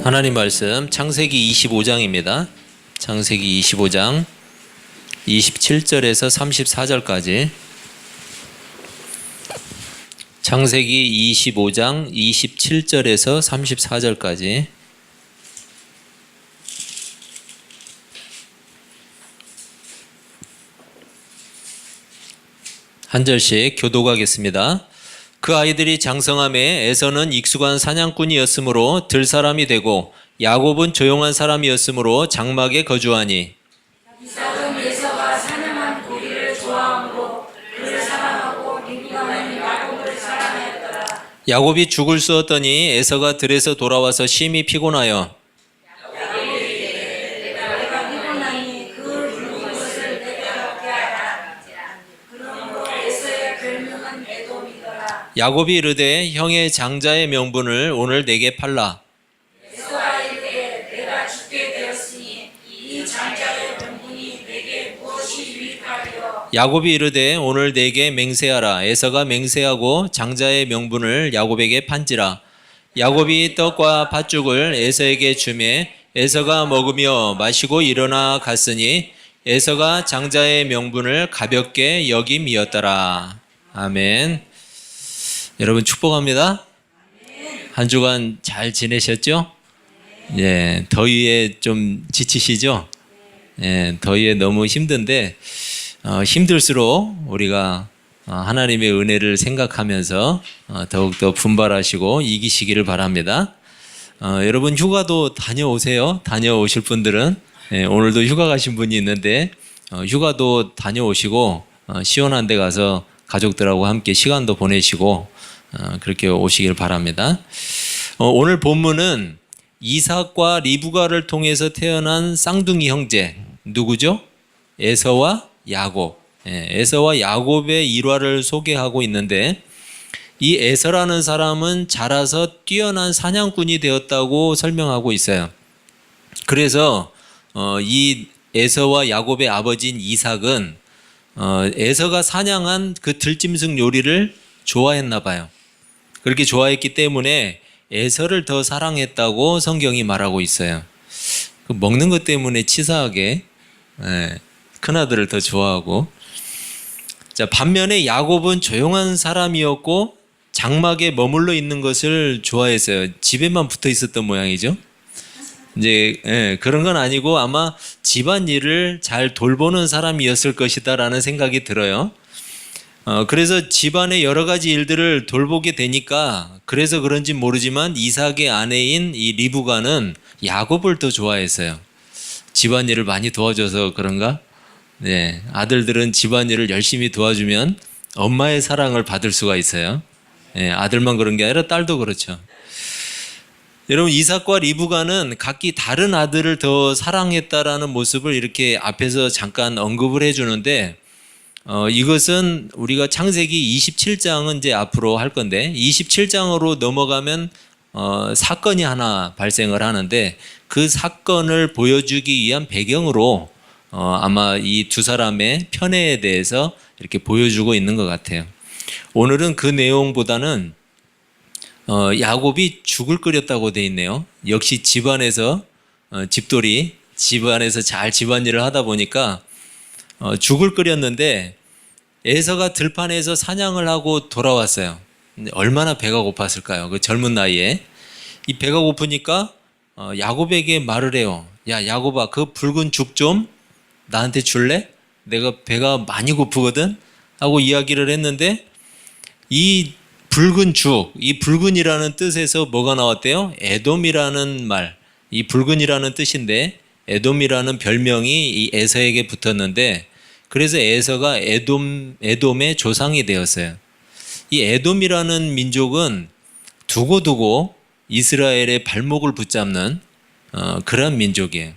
하나님 말씀 창세기 25장입니다. 창세기 25장 27절에서 34절까지. 창세기 25장 27절에서 34절까지. 한 절씩 교독하겠습니다. 그 아이들이 장성함에 에서는 익숙한 사냥꾼이었으므로 들사람이 되고 야곱은 조용한 사람이었으므로 장막에 거주하니 이삭은 에서가 사냥한 고기를 좋아하고 그를 사랑하고 리브가는 야곱을 사랑하였더라. 야곱이 죽을 쑤었더니 에서가 들에서 돌아와서 심히 피곤하여 내가 피곤하니 그 굵은 것을 내가 먹게 하라. 그러므로 에서의 별명은 에돔이더라. 야곱이 이르되 형의 장자의 명분을 오늘 내게 팔라. 에서가 이르되 내가 죽게 되었으니 이 장자의 명분이 내게 무엇이 유익하리요. 야곱이 이르되 오늘 내게 맹세하라. 에서가 맹세하고 장자의 명분을 야곱에게 판지라. 야곱이 떡과 팥죽을 에서에게 주매 에서가 먹으며 마시고 일어나 갔으니 에서가 장자의 명분을 가볍게 여김이었더라. 아멘. 여러분 축복합니다. 한 주간 잘 지내셨죠? 예, 더위에 좀 지치시죠? 예, 더위에 너무 힘든데 힘들수록 우리가 하나님의 은혜를 생각하면서 더욱더 분발하시고 이기시기를 바랍니다. 여러분 휴가도 다녀오세요. 다녀오실 분들은 오늘도 휴가 가신 분이 있는데 휴가도 다녀오시고 시원한 데 가서 가족들하고 함께 시간도 보내시고 그렇게 오시길 바랍니다. 오늘 본문은 이삭과 리브가를 통해서 태어난 쌍둥이 형제 누구죠? 에서와 야곱. 에서와 야곱의 일화를 소개하고 있는데 이 에서라는 사람은 자라서 뛰어난 사냥꾼이 되었다고 설명하고 있어요. 그래서 이 에서와 야곱의 아버지인 이삭은 에서가 사냥한 그 들짐승 요리를 좋아했나 봐요. 그렇게 좋아했기 때문에 에서를 더 사랑했다고 성경이 말하고 있어요. 먹는 것 때문에 치사하게 큰아들을 더 좋아하고. 자, 반면에 야곱은 조용한 사람이었고 장막에 머물러 있는 것을 좋아했어요. 집에만 붙어 있었던 모양이죠. 이제 그런 건 아니고 아마 집안일을 잘 돌보는 사람이었을 것이다라는 생각이 들어요. 그래서 집안의 여러 가지 일들을 돌보게 되니까 그래서 그런지 모르지만 이삭의 아내인 이 리브가는 야곱을 더 좋아했어요. 집안일을 많이 도와줘서 그런가? 네, 아들들은 집안일을 열심히 도와주면 엄마의 사랑을 받을 수가 있어요. 네, 아들만 그런 게 아니라 딸도 그렇죠. 여러분 이삭과 리브가는 각기 다른 아들을 더 사랑했다라는 모습을 이렇게 앞에서 잠깐 언급을 해주는데 이것은 우리가 창세기 27장은 이제 앞으로 할 건데 27장으로 넘어가면 사건이 하나 발생을 하는데 그 사건을 보여주기 위한 배경으로 아마 이 두 사람의 편애에 대해서 이렇게 보여주고 있는 것 같아요. 오늘은 그 내용보다는 야곱이 죽을 끓였다고 돼 있네요. 역시 집안에서 집돌이 집안에서 잘 집안일을 하다 보니까 죽을 끓였는데 에서가 들판에서 사냥을 하고 돌아왔어요. 근데 얼마나 배가 고팠을까요? 그 젊은 나이에. 이 배가 고프니까 야곱에게 말을 해요. 야, 야곱아, 그 붉은 죽 좀 나한테 줄래? 내가 배가 많이 고프거든? 하고 이야기를 했는데 이 붉은 죽, 이 붉은이라는 뜻에서 뭐가 나왔대요? 에돔이라는 말. 이 붉은이라는 뜻인데 에돔이라는 별명이 이 에서에게 붙었는데 그래서 에서가 에돔의 조상이 되었어요. 이 에돔이라는 민족은 두고두고 이스라엘의 발목을 붙잡는 그런 민족이에요.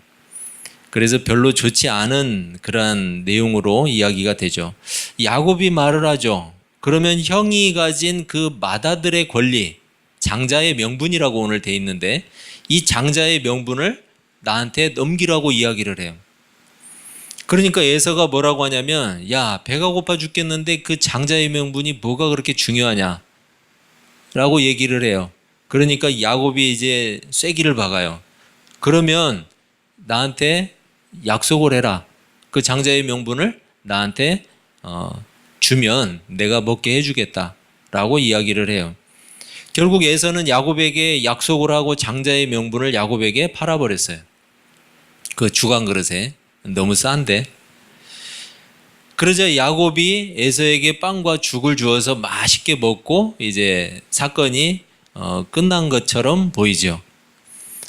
그래서 별로 좋지 않은 그러한 내용으로 이야기가 되죠. 야곱이 말을 하죠. 그러면 형이 가진 그 맏아들의 권리, 장자의 명분이라고 오늘 돼 있는데 이 장자의 명분을 나한테 넘기라고 이야기를 해요. 그러니까 에서가 뭐라고 하냐면 야, 배가 고파 죽겠는데 그 장자의 명분이 뭐가 그렇게 중요하냐 라고 얘기를 해요. 그러니까 야곱이 이제 쐐기를 박아요. 그러면 나한테 약속을 해라. 그 장자의 명분을 나한테 주면 내가 먹게 해주겠다라고 이야기를 해요. 결국 에서는 야곱에게 약속을 하고 장자의 명분을 야곱에게 팔아버렸어요. 그 주간 그릇에. 너무 싼데. 그러자 야곱이 에서에게 빵과 죽을 주어서 맛있게 먹고 이제 사건이 끝난 것처럼 보이죠.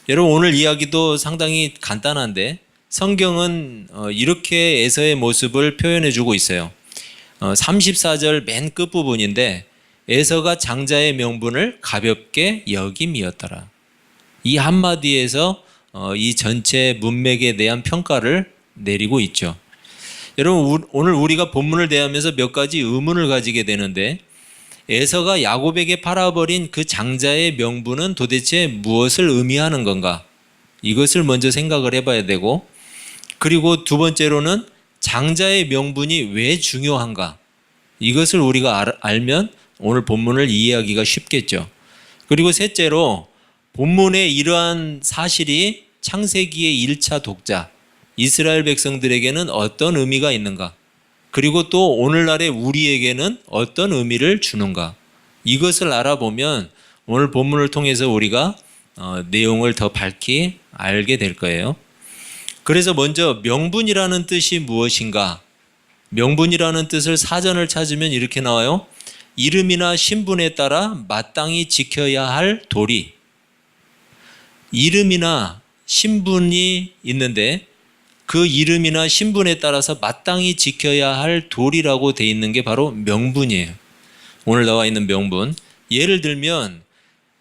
여러분 오늘 이야기도 상당히 간단한데 성경은 이렇게 에서의 모습을 표현해 주고 있어요. 34절 맨 끝부분인데 에서가 장자의 명분을 가볍게 여김이었더라. 이 한마디에서 이 전체 문맥에 대한 평가를 내리고 있죠. 여러분 오늘 우리가 본문을 대하면서 몇 가지 의문을 가지게 되는데 에서가 야곱에게 팔아버린 그 장자의 명분은 도대체 무엇을 의미하는 건가? 이것을 먼저 생각을 해봐야 되고, 그리고 두 번째로는 장자의 명분이 왜 중요한가? 이것을 우리가 알면 오늘 본문을 이해하기가 쉽겠죠. 그리고 셋째로 본문의 이러한 사실이 창세기의 1차 독자 이스라엘 백성들에게는 어떤 의미가 있는가? 그리고 또 오늘날의 우리에게는 어떤 의미를 주는가? 이것을 알아보면 오늘 본문을 통해서 우리가 내용을 더 밝히 알게 될 거예요. 그래서 먼저 명분이라는 뜻이 무엇인가? 명분이라는 뜻을 사전을 찾으면 이렇게 나와요. 이름이나 신분에 따라 마땅히 지켜야 할 도리. 이름이나 신분이 있는데 그 이름이나 신분에 따라서 마땅히 지켜야 할 도리라고 돼 있는 게 바로 명분이에요. 오늘 나와 있는 명분. 예를 들면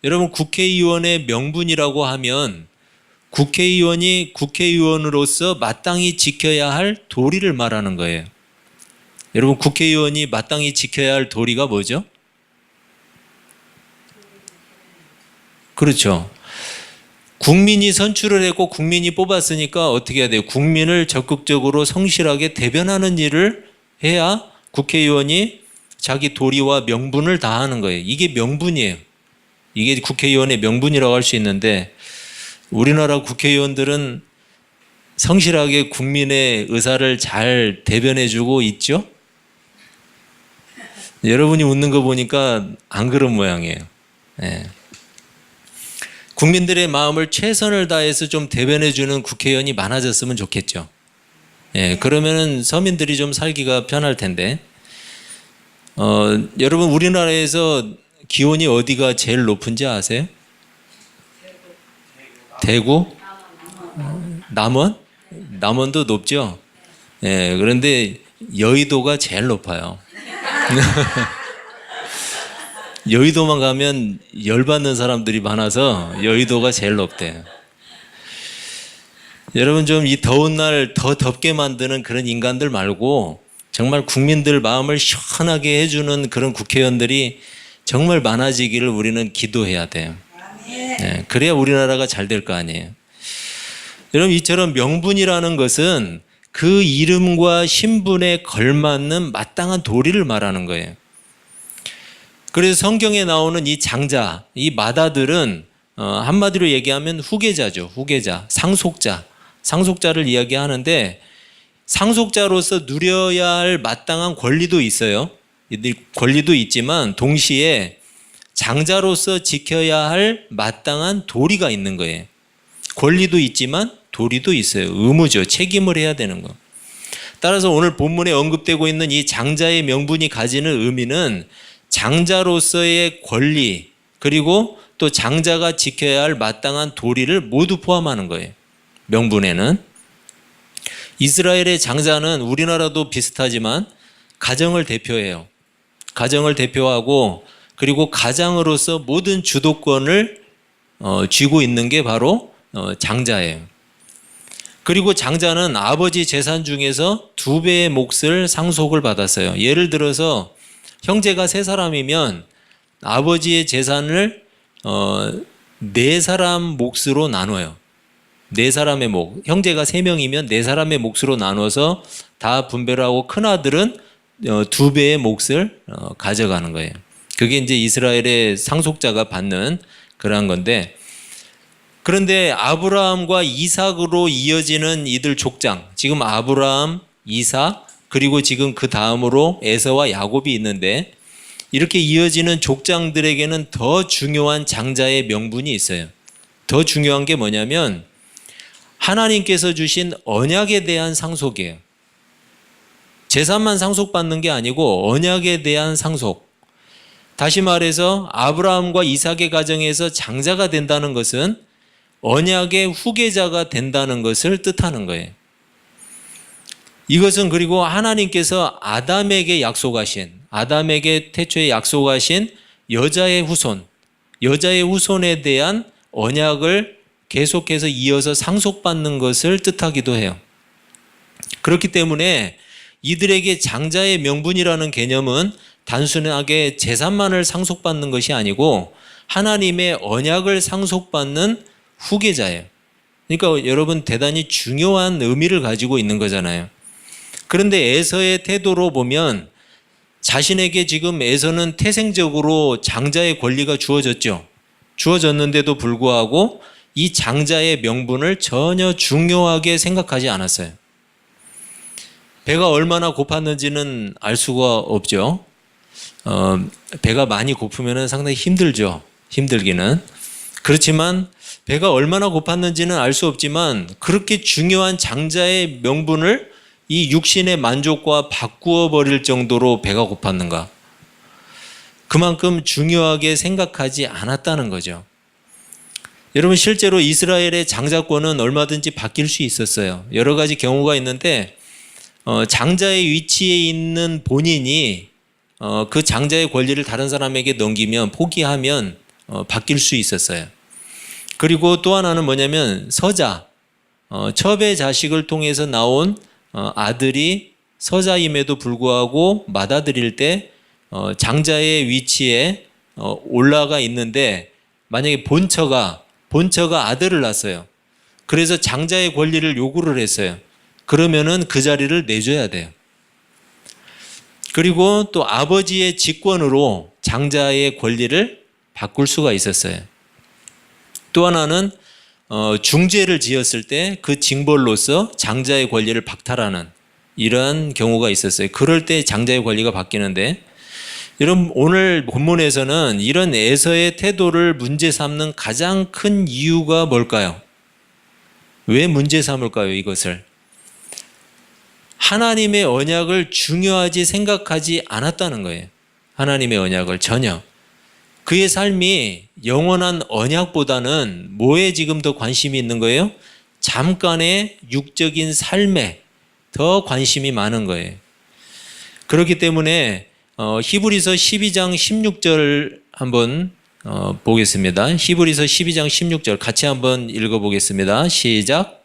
여러분 국회의원의 명분이라고 하면 국회의원이 국회의원으로서 마땅히 지켜야 할 도리를 말하는 거예요. 여러분 국회의원이 마땅히 지켜야 할 도리가 뭐죠? 그렇죠. 국민이 선출을 했고 국민이 뽑았으니까 어떻게 해야 돼요? 국민을 적극적으로 성실하게 대변하는 일을 해야 국회의원이 자기 도리와 명분을 다하는 거예요. 이게 명분이에요. 이게 국회의원의 명분이라고 할 수 있는데 우리나라 국회의원들은 성실하게 국민의 의사를 잘 대변해주고 있죠? 여러분이 웃는 거 보니까 안 그런 모양이에요. 네. 국민들의 마음을 최선을 다해서 좀 대변해주는 국회의원이 많아졌으면 좋겠죠. 예, 그러면은 서민들이 좀 살기가 편할 텐데. 여러분 우리나라에서 기온이 어디가 제일 높은지 아세요? 대구? 남원? 남원도 높죠. 예, 그런데 여의도가 제일 높아요. 여의도만 가면 열받는 사람들이 많아서 여의도가 제일 높대요. 여러분 좀 이 더운 날 더 덥게 만드는 그런 인간들 말고 정말 국민들 마음을 시원하게 해주는 그런 국회의원들이 정말 많아지기를 우리는 기도해야 돼요. 네, 그래야 우리나라가 잘 될 거 아니에요. 여러분 이처럼 명분이라는 것은 그 이름과 신분에 걸맞는 마땅한 도리를 말하는 거예요. 그래서 성경에 나오는 이 장자, 이 마다들은 한마디로 얘기하면 후계자죠. 후계자, 상속자. 상속자를 이야기하는데 상속자로서 누려야 할 마땅한 권리도 있어요. 권리도 있지만 동시에 장자로서 지켜야 할 마땅한 도리가 있는 거예요. 권리도 있지만 도리도 있어요. 의무죠. 책임을 해야 되는 거. 따라서 오늘 본문에 언급되고 있는 이 장자의 명분이 가지는 의미는 장자로서의 권리 그리고 또 장자가 지켜야 할 마땅한 도리를 모두 포함하는 거예요. 명분에는. 이스라엘의 장자는 우리나라도 비슷하지만 가정을 대표해요. 가정을 대표하고 그리고 가장으로서 모든 주도권을 쥐고 있는 게 바로 장자예요. 그리고 장자는 아버지 재산 중에서 2배의 몫을 상속을 받았어요. 예를 들어서 형제가 3사람이면 아버지의 재산을 4사람 몫으로 나눠요. 4사람의 몫. 형제가 3명이면 4사람의 몫으로 나눠서 다 분배를 하고 큰아들은 2배의 몫을 가져가는 거예요. 그게 이제 이스라엘의 상속자가 받는 그러한 건데, 그런데 아브라함과 이삭으로 이어지는 이들 족장, 지금 아브라함, 이삭, 그리고 지금 그 다음으로 에서와 야곱이 있는데, 이렇게 이어지는 족장들에게는 더 중요한 장자의 명분이 있어요. 더 중요한 게 뭐냐면 하나님께서 주신 언약에 대한 상속이에요. 재산만 상속받는 게 아니고 언약에 대한 상속. 다시 말해서 아브라함과 이삭의 가정에서 장자가 된다는 것은 언약의 후계자가 된다는 것을 뜻하는 거예요. 이것은 그리고 하나님께서 아담에게 약속하신, 아담에게 태초에 약속하신 여자의 후손에 대한 언약을 계속해서 이어서 상속받는 것을 뜻하기도 해요. 그렇기 때문에 이들에게 장자의 명분이라는 개념은 단순하게 재산만을 상속받는 것이 아니고 하나님의 언약을 상속받는 후계자예요. 그러니까 여러분 대단히 중요한 의미를 가지고 있는 거잖아요. 그런데 에서의 태도로 보면 자신에게 지금 에서는 태생적으로 장자의 권리가 주어졌죠. 주어졌는데도 불구하고 이 장자의 명분을 전혀 중요하게 생각하지 않았어요. 배가 얼마나 고팠는지는 알 수가 없죠. 배가 많이 고프면 상당히 힘들죠. 힘들기는. 그렇지만 배가 얼마나 고팠는지는 알 수 없지만 그렇게 중요한 장자의 명분을 이 육신의 만족과 바꾸어 버릴 정도로 배가 고팠는가? 그만큼 중요하게 생각하지 않았다는 거죠. 여러분 실제로 이스라엘의 장자권은 얼마든지 바뀔 수 있었어요. 여러 가지 경우가 있는데 장자의 위치에 있는 본인이 그 장자의 권리를 다른 사람에게 넘기면 포기하면 바뀔 수 있었어요. 그리고 또 하나는 뭐냐면 서자, 첩의 자식을 통해서 나온 아들이 서자임에도 불구하고 맏아들일 때 장자의 위치에 올라가 있는데 만약에 본처가 아들을 낳았어요. 그래서 장자의 권리를 요구를 했어요. 그러면은 그 자리를 내줘야 돼요. 그리고 또 아버지의 직권으로 장자의 권리를 바꿀 수가 있었어요. 또 하나는 중죄를 지었을 때 그 징벌로서 장자의 권리를 박탈하는 이런 경우가 있었어요. 그럴 때 장자의 권리가 바뀌는데, 여러분 오늘 본문에서는 이런 에서의 태도를 문제 삼는 가장 큰 이유가 뭘까요? 왜 문제 삼을까요, 이것을? 하나님의 언약을 중요하지 생각하지 않았다는 거예요. 하나님의 언약을 전혀. 그의 삶이 영원한 언약보다는 뭐에 지금 더 관심이 있는 거예요? 잠깐의 육적인 삶에 더 관심이 많은 거예요. 그렇기 때문에 히브리서 12장 16절 한번 보겠습니다. 히브리서 12장 16절 같이 한번 읽어보겠습니다. 시작.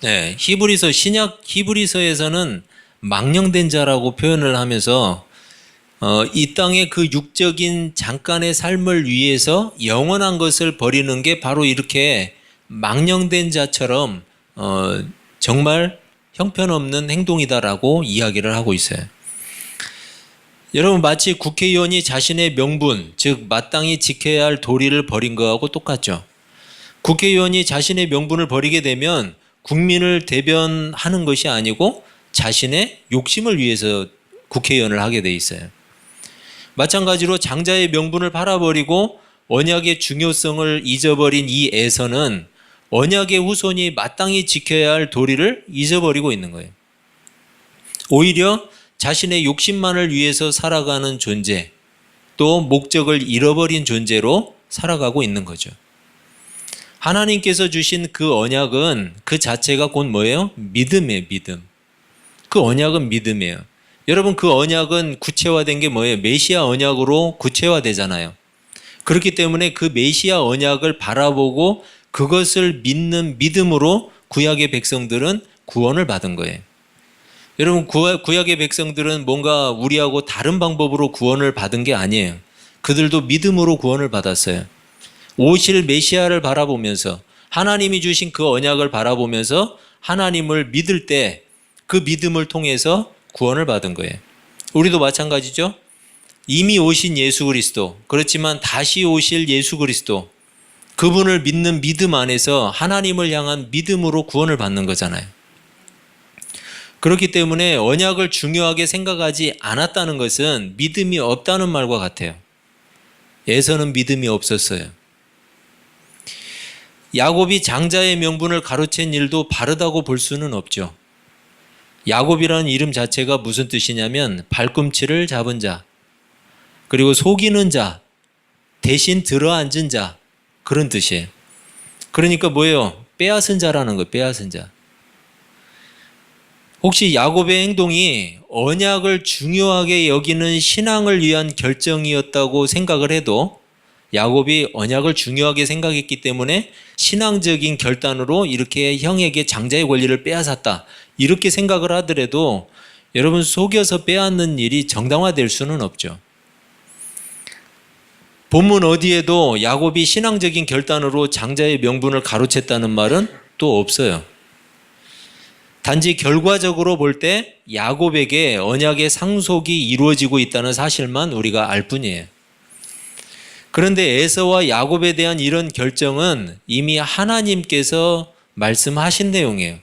네, 히브리서 신약 히브리서에서는 망령된 자라고 표현을 하면서 이 땅의 그 육적인 잠깐의 삶을 위해서 영원한 것을 버리는 게 바로 이렇게 망령된 자처럼 정말 형편없는 행동이다라고 이야기를 하고 있어요. 여러분 마치 국회의원이 자신의 명분, 즉 마땅히 지켜야 할 도리를 버린 거하고 똑같죠. 국회의원이 자신의 명분을 버리게 되면 국민을 대변하는 것이 아니고 자신의 욕심을 위해서 국회의원을 하게 돼 있어요. 마찬가지로 장자의 명분을 팔아버리고 언약의 중요성을 잊어버린 이 에서는 언약의 후손이 마땅히 지켜야 할 도리를 잊어버리고 있는 거예요. 오히려 자신의 욕심만을 위해서 살아가는 존재, 또 목적을 잃어버린 존재로 살아가고 있는 거죠. 하나님께서 주신 그 언약은 그 자체가 곧 뭐예요? 믿음이에요, 믿음. 그 언약은 믿음이에요. 여러분 그 언약은 구체화된 게 뭐예요? 메시아 언약으로 구체화되잖아요. 그렇기 때문에 그 메시아 언약을 바라보고 그것을 믿는 믿음으로 구약의 백성들은 구원을 받은 거예요. 여러분 구약의 백성들은 뭔가 우리하고 다른 방법으로 구원을 받은 게 아니에요. 그들도 믿음으로 구원을 받았어요. 오실 메시아를 바라보면서 하나님이 주신 그 언약을 바라보면서 하나님을 믿을 때 그 믿음을 통해서 구원을 받은 거예요. 우리도 마찬가지죠. 이미 오신 예수 그리스도, 그렇지만 다시 오실 예수 그리스도, 그분을 믿는 믿음 안에서 하나님을 향한 믿음으로 구원을 받는 거잖아요. 그렇기 때문에 언약을 중요하게 생각하지 않았다는 것은 믿음이 없다는 말과 같아요. 에서는 믿음이 없었어요. 야곱이 장자의 명분을 가로챈 일도 바르다고 볼 수는 없죠. 야곱이라는 이름 자체가 무슨 뜻이냐면 발꿈치를 잡은 자, 그리고 속이는 자, 대신 들어앉은 자, 그런 뜻이에요. 그러니까 뭐예요? 빼앗은 자라는 거예요. 빼앗은 자. 혹시 야곱의 행동이 언약을 중요하게 여기는 신앙을 위한 결정이었다고 생각을 해도 야곱이 언약을 중요하게 생각했기 때문에 신앙적인 결단으로 이렇게 형에게 장자의 권리를 빼앗았다, 이렇게 생각을 하더라도 여러분, 속여서 빼앗는 일이 정당화될 수는 없죠. 본문 어디에도 야곱이 신앙적인 결단으로 장자의 명분을 가로챘다는 말은 또 없어요. 단지 결과적으로 볼 때 야곱에게 언약의 상속이 이루어지고 있다는 사실만 우리가 알 뿐이에요. 그런데 에서와 야곱에 대한 이런 결정은 이미 하나님께서 말씀하신 내용이에요.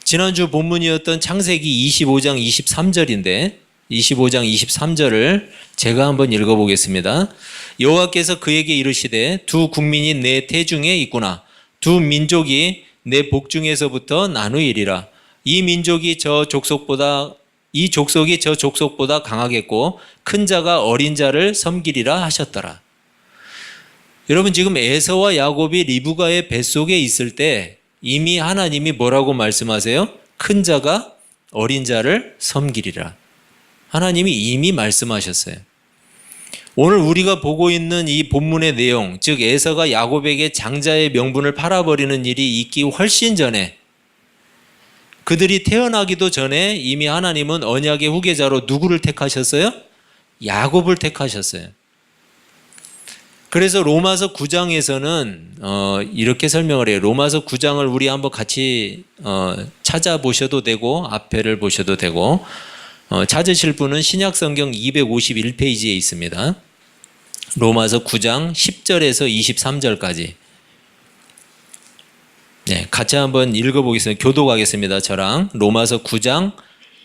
지난주 본문이었던 창세기 25장 23절인데 25장 23절을 제가 한번 읽어보겠습니다. 여호와께서 그에게 이르시되 두 국민이 내 태중에 있구나. 두 민족이 내 복중에서부터 나누이리라. 이 민족이 이 족속이 저 족속보다 강하겠고 큰 자가 어린 자를 섬기리라 하셨더라. 여러분, 지금 에서와 야곱이 리브가의 뱃속에 있을 때 이미 하나님이 뭐라고 말씀하세요? 큰 자가 어린 자를 섬기리라. 하나님이 이미 말씀하셨어요. 오늘 우리가 보고 있는 이 본문의 내용, 즉 에서가 야곱에게 장자의 명분을 팔아버리는 일이 있기 훨씬 전에, 그들이 태어나기도 전에 이미 하나님은 언약의 후계자로 누구를 택하셨어요? 야곱을 택하셨어요. 그래서 로마서 9장에서는 이렇게 설명을 해요. 로마서 9장을 우리 한번 같이 찾아보셔도 되고 앞에를 보셔도 되고, 찾으실 분은 신약성경 251페이지에 있습니다. 로마서 9장 10절에서 23절까지. 네, 같이 한번 읽어보겠습니다. 교독하겠습니다. 저랑 로마서 9장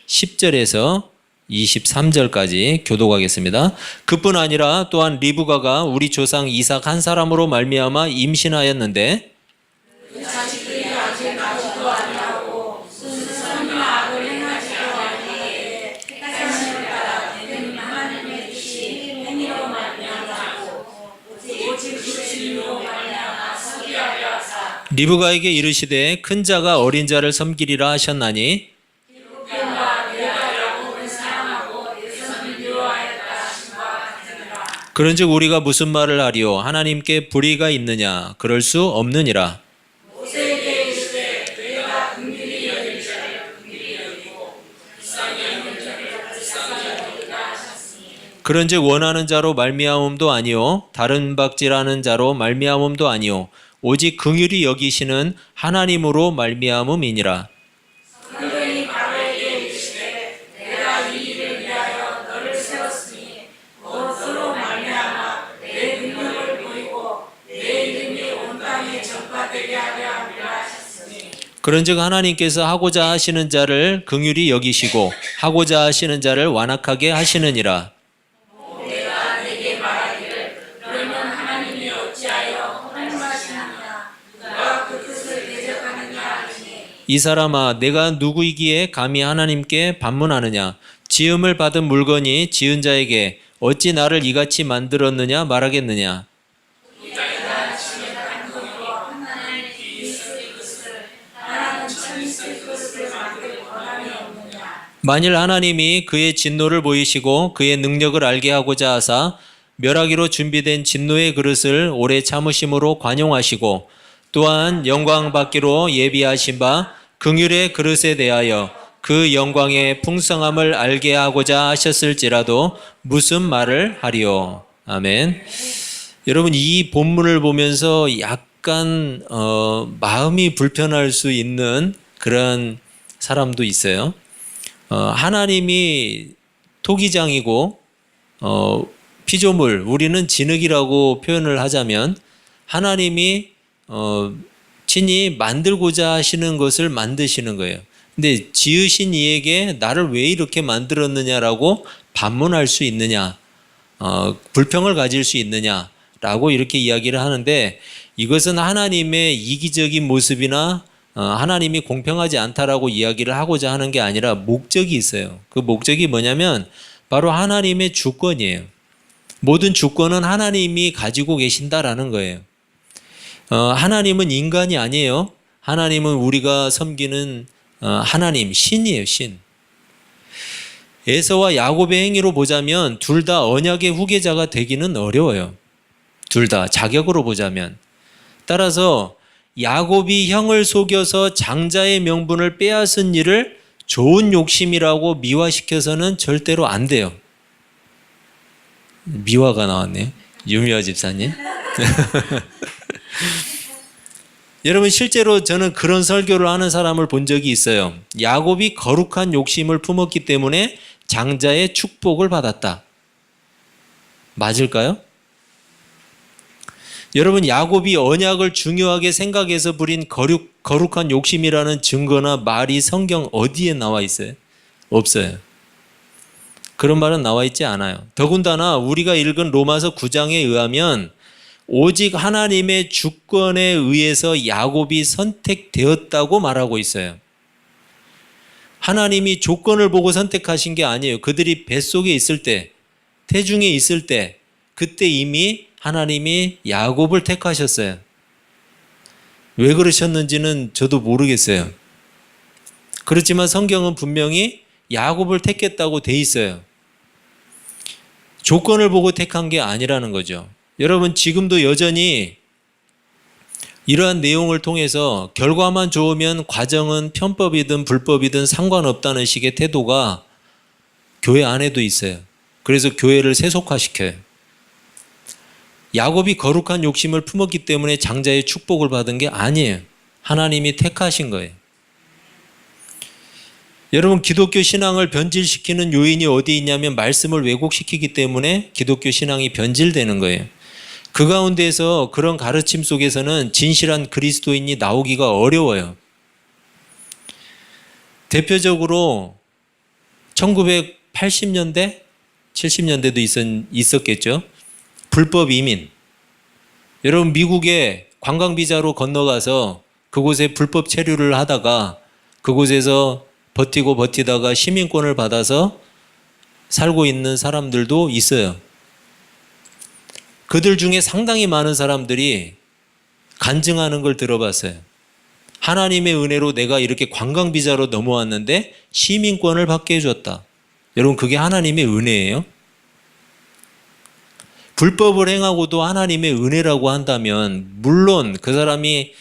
10절에서 23절까지 교독하겠습니다. 그뿐 아니라 또한 리브가가 우리 조상 이삭 한 사람으로 말미암아 임신하였는데 자식들이 아직 나지도 아니하고 선한 악을 행하지도 아니하되 하나님을 따라 되는 하나님의 뜻이 행위로 말미암고 오직 주님으로 말미암아 서기하려 하사 리브가에게 이르시되 큰 자가 어린 자를 섬기리라 하셨나니 그런즉 우리가 무슨 말을 하리요? 하나님께 불의가 있느냐? 그럴 수 없느니라. 모세에게 이르되 내가 긍휼히 여길 자를 긍휼히 여기고 불쌍히 여길 자를 불쌍히 여기라 하셨으니 그런즉 원하는 자로 말미암음도 아니요 다른 박질하는 자로 말미암음도 아니요 오직 긍휼히 여기시는 하나님으로 말미암음이니라. 성경이 바로에게 이르시되 내가 이 일을 위하여 너를 세웠으니 곧 너로 말미암아 내 능력을 보이고 내 이름이 온 땅에 전파되게 하려 함이라 하셨으니 그런즉 하나님께서 하고자 하시는 자를 긍휼히 여기시고 하고자 하시는 자를 완악하게 하시느니라. 내가 내게 말하기를 그러면 하나님이 어찌하여 허물하시느냐 누가 그 뜻을 대적하느냐 하시니 이 사람아, 내가 누구이기에 감히 하나님께 반문하느냐? 지음을 받은 물건이 지은 자에게 어찌 나를 이같이 만들었느냐 말하겠느냐? 만일 하나님이 그의 진노를 보이시고 그의 능력을 알게 하고자 하사 멸하기로 준비된 진노의 그릇을 오래 참으심으로 관용하시고 또한 영광 받기로 예비하신 바 긍휼의 그릇에 대하여 그 영광의 풍성함을 알게 하고자 하셨을지라도 무슨 말을 하리요. 아멘. 여러분, 이 본문을 보면서 약간 마음이 불편할 수 있는 그런 사람도 있어요. 하나님이 토기장이고 피조물, 우리는 진흙이라고 표현을 하자면 하나님이 친히 만들고자 하시는 것을 만드시는 거예요. 근데 지으신 이에게 나를 왜 이렇게 만들었느냐라고 반문할 수 있느냐, 불평을 가질 수 있느냐라고 이렇게 이야기를 하는데, 이것은 하나님의 이기적인 모습이나 하나님이 공평하지 않다라고 이야기를 하고자 하는 게 아니라 목적이 있어요. 그 목적이 뭐냐면 바로 하나님의 주권이에요. 모든 주권은 하나님이 가지고 계신다라는 거예요. 하나님은 인간이 아니에요. 하나님은 우리가 섬기는 하나님, 신이에요, 신. 에서와 야곱의 행위로 보자면 둘 다 언약의 후계자가 되기는 어려워요. 둘 다 자격으로 보자면. 따라서 야곱이 형을 속여서 장자의 명분을 빼앗은 일을 좋은 욕심이라고 미화시켜서는 절대로 안 돼요. 미화가 나왔네요. 유미화 집사님. 여러분, 실제로 저는 그런 설교를 하는 사람을 본 적이 있어요. 야곱이 거룩한 욕심을 품었기 때문에 장자의 축복을 받았다. 맞을까요? 여러분, 야곱이 언약을 중요하게 생각해서 부린 거룩한 욕심이라는 증거나 말이 성경 어디에 나와 있어요? 없어요. 그런 말은 나와 있지 않아요. 더군다나 우리가 읽은 로마서 9장에 의하면 오직 하나님의 주권에 의해서 야곱이 선택되었다고 말하고 있어요. 하나님이 조건을 보고 선택하신 게 아니에요. 그들이 뱃속에 있을 때, 태중에 있을 때, 그때 이미 하나님이 야곱을 택하셨어요. 왜 그러셨는지는 저도 모르겠어요. 그렇지만 성경은 분명히 야곱을 택했다고 돼 있어요. 조건을 보고 택한 게 아니라는 거죠. 여러분, 지금도 여전히 이러한 내용을 통해서 결과만 좋으면 과정은 편법이든 불법이든 상관없다는 식의 태도가 교회 안에도 있어요. 그래서 교회를 세속화시켜요. 야곱이 거룩한 욕심을 품었기 때문에 장자의 축복을 받은 게 아니에요. 하나님이 택하신 거예요. 여러분, 기독교 신앙을 변질시키는 요인이 어디 있냐면 말씀을 왜곡시키기 때문에 기독교 신앙이 변질되는 거예요. 그 가운데서 그런 가르침 속에서는 진실한 그리스도인이 나오기가 어려워요. 대표적으로 1980년대, 70년대도 있었겠죠. 불법 이민. 여러분, 미국에 관광비자로 건너가서 그곳에 불법 체류를 하다가 그곳에서 버티다가 시민권을 받아서 살고 있는 사람들도 있어요. 그들 중에 상당히 많은 사람들이 간증하는 걸 들어봤어요. 하나님의 은혜로 내가 이렇게 관광비자로 넘어왔는데 시민권을 받게 해줬다. 여러분, 그게 하나님의 은혜예요? 불법을 행하고도 하나님의 은혜라고 한다면, 물론 그 사람이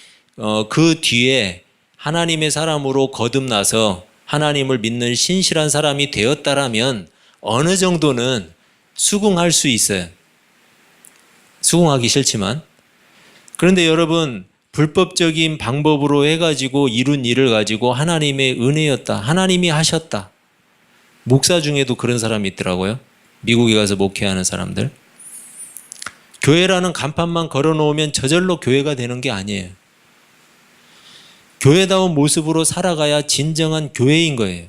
그 뒤에 하나님의 사람으로 거듭나서 하나님을 믿는 신실한 사람이 되었다라면 어느 정도는 수긍할 수 있어요. 수긍하기 싫지만. 그런데 여러분, 불법적인 방법으로 해가지고 이룬 일을 가지고 하나님의 은혜였다, 하나님이 하셨다. 목사 중에도 그런 사람이 있더라고요. 미국에 가서 목회하는 사람들. 교회라는 간판만 걸어놓으면 저절로 교회가 되는 게 아니에요. 교회다운 모습으로 살아가야 진정한 교회인 거예요.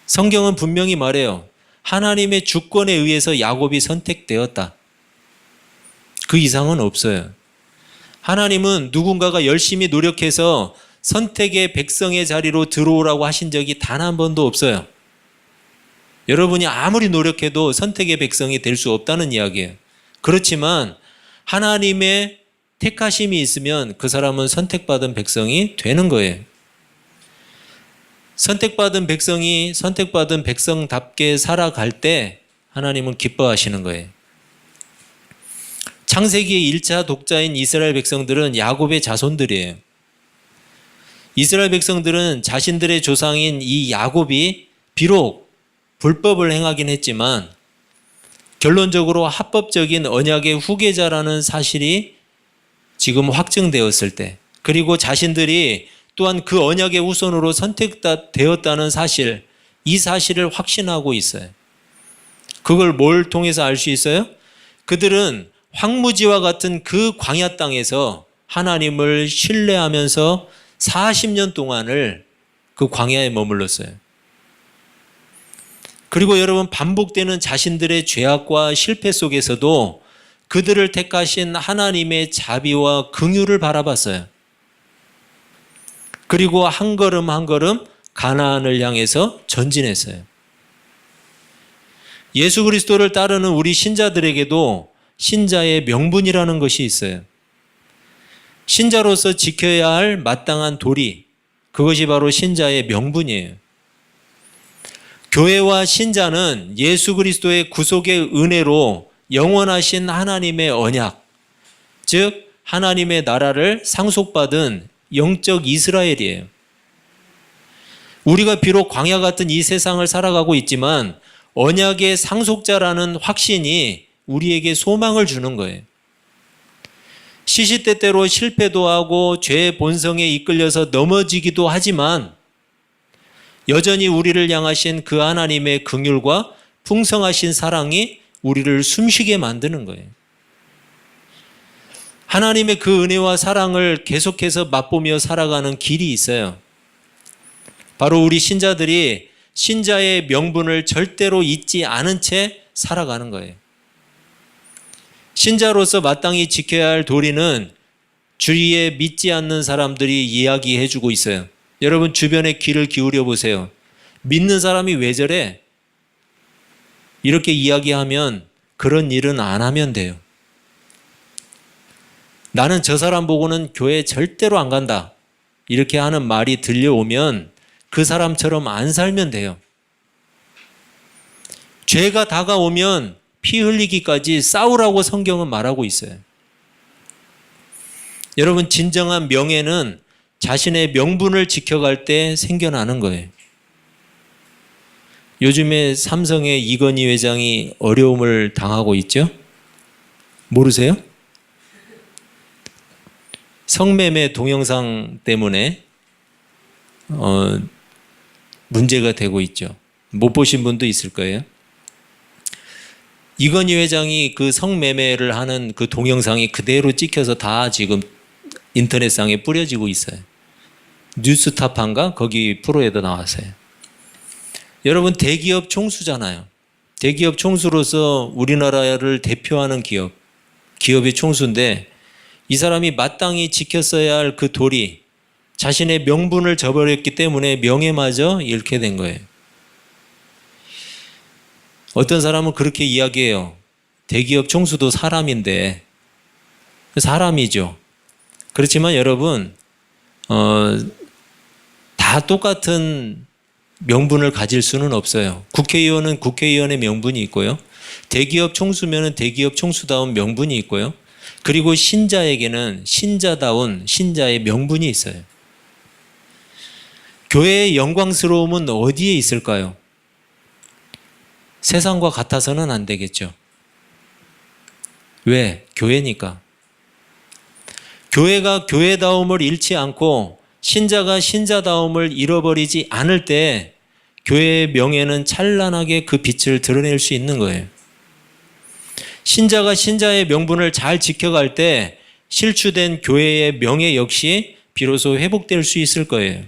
성경은 분명히 말해요. 하나님의 주권에 의해서 야곱이 선택되었다. 그 이상은 없어요. 하나님은 누군가가 열심히 노력해서 선택의 백성의 자리로 들어오라고 하신 적이 단 한 번도 없어요. 여러분이 아무리 노력해도 선택의 백성이 될 수 없다는 이야기예요. 그렇지만 하나님의 택하심이 있으면 그 사람은 선택받은 백성이 되는 거예요. 선택받은 백성이 선택받은 백성답게 살아갈 때 하나님은 기뻐하시는 거예요. 창세기의 1차 독자인 이스라엘 백성들은 야곱의 자손들이에요. 이스라엘 백성들은 자신들의 조상인 이 야곱이 비록 불법을 행하긴 했지만 결론적으로 합법적인 언약의 후계자라는 사실이 지금 확증되었을 때, 그리고 자신들이 또한 그 언약의 후손으로 선택되었다는 사실, 이 사실을 확신하고 있어요. 그걸 뭘 통해서 알 수 있어요? 그들은 황무지와 같은 그 광야 땅에서 하나님을 신뢰하면서 40년 동안을 그 광야에 머물렀어요. 그리고 여러분, 반복되는 자신들의 죄악과 실패 속에서도 그들을 택하신 하나님의 자비와 긍휼을 바라봤어요. 그리고 한 걸음 한 걸음 가나안을 향해서 전진했어요. 예수 그리스도를 따르는 우리 신자들에게도 신자의 명분이라는 것이 있어요. 신자로서 지켜야 할 마땅한 도리, 그것이 바로 신자의 명분이에요. 교회와 신자는 예수 그리스도의 구속의 은혜로 영원하신 하나님의 언약, 즉 하나님의 나라를 상속받은 영적 이스라엘이에요. 우리가 비록 광야 같은 이 세상을 살아가고 있지만 언약의 상속자라는 확신이 우리에게 소망을 주는 거예요. 시시때때로 실패도 하고 죄의 본성에 이끌려서 넘어지기도 하지만 여전히 우리를 향하신 그 하나님의 긍휼과 풍성하신 사랑이 우리를 숨쉬게 만드는 거예요. 하나님의 그 은혜와 사랑을 계속해서 맛보며 살아가는 길이 있어요. 바로 우리 신자들이 신자의 명분을 절대로 잊지 않은 채 살아가는 거예요. 신자로서 마땅히 지켜야 할 도리는 주위에 믿지 않는 사람들이 이야기해 주고 있어요. 여러분 주변에 귀를 기울여 보세요. 믿는 사람이 왜 저래? 이렇게 이야기하면 그런 일은 안 하면 돼요. 나는 저 사람 보고는 교회 절대로 안 간다. 이렇게 하는 말이 들려오면 그 사람처럼 안 살면 돼요. 죄가 다가오면 피 흘리기까지 싸우라고 성경은 말하고 있어요. 여러분 진정한 명예는 자신의 명분을 지켜갈 때 생겨나는 거예요. 요즘에 삼성의 이건희 회장이 어려움을 당하고 있죠? 모르세요? 성매매 동영상 때문에 문제가 되고 있죠. 못 보신 분도 있을 거예요. 이건희 회장이 그 성매매를 하는 그 동영상이 그대로 찍혀서 다 지금 인터넷상에 뿌려지고 있어요. 뉴스타파인가? 거기 프로에도 나왔어요. 여러분 대기업 총수잖아요. 대기업 총수로서 우리나라를 대표하는 기업의 총수인데 이 사람이 마땅히 지켰어야 할 그 도리, 자신의 명분을 저버렸기 때문에 명예마저 잃게 된 거예요. 어떤 사람은 그렇게 이야기해요. 대기업 총수도 사람인데, 사람이죠. 그렇지만 여러분, 다 똑같은 명분을 가질 수는 없어요. 국회의원은 국회의원의 명분이 있고요. 대기업 총수면은 대기업 총수다운 명분이 있고요. 그리고 신자에게는 신자다운 신자의 명분이 있어요. 교회의 영광스러움은 어디에 있을까요? 세상과 같아서는 안 되겠죠. 왜? 교회니까. 교회가 교회다움을 잃지 않고 신자가 신자다움을 잃어버리지 않을 때 교회의 명예는 찬란하게 그 빛을 드러낼 수 있는 거예요. 신자가 신자의 명분을 잘 지켜갈 때 실추된 교회의 명예 역시 비로소 회복될 수 있을 거예요.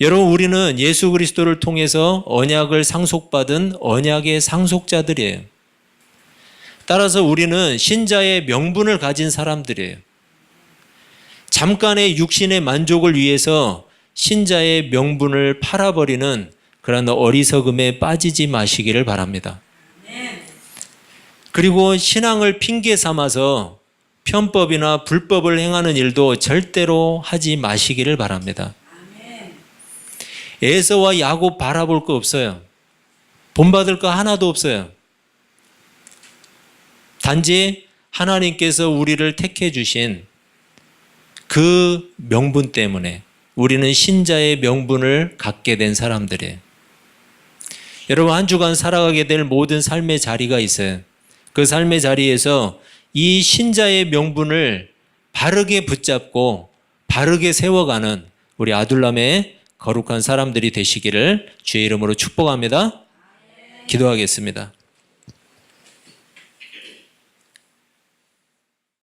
여러분 우리는 예수 그리스도를 통해서 언약을 상속받은 언약의 상속자들이에요. 따라서 우리는 신자의 명분을 가진 사람들이에요. 잠깐의 육신의 만족을 위해서 신자의 명분을 팔아버리는 그런 어리석음에 빠지지 마시기를 바랍니다. 그리고 신앙을 핑계 삼아서 편법이나 불법을 행하는 일도 절대로 하지 마시기를 바랍니다. 에서와 야곱 바라볼 거 없어요. 본받을 거 하나도 없어요. 단지 하나님께서 우리를 택해 주신 그 명분 때문에 우리는 신자의 명분을 갖게 된 사람들이에요. 여러분 한 주간 살아가게 될 모든 삶의 자리가 있어요. 그 삶의 자리에서 이 신자의 명분을 바르게 붙잡고 바르게 세워가는 우리 아둘람의 거룩한 사람들이 되시기를 주의 이름으로 축복합니다. 기도하겠습니다.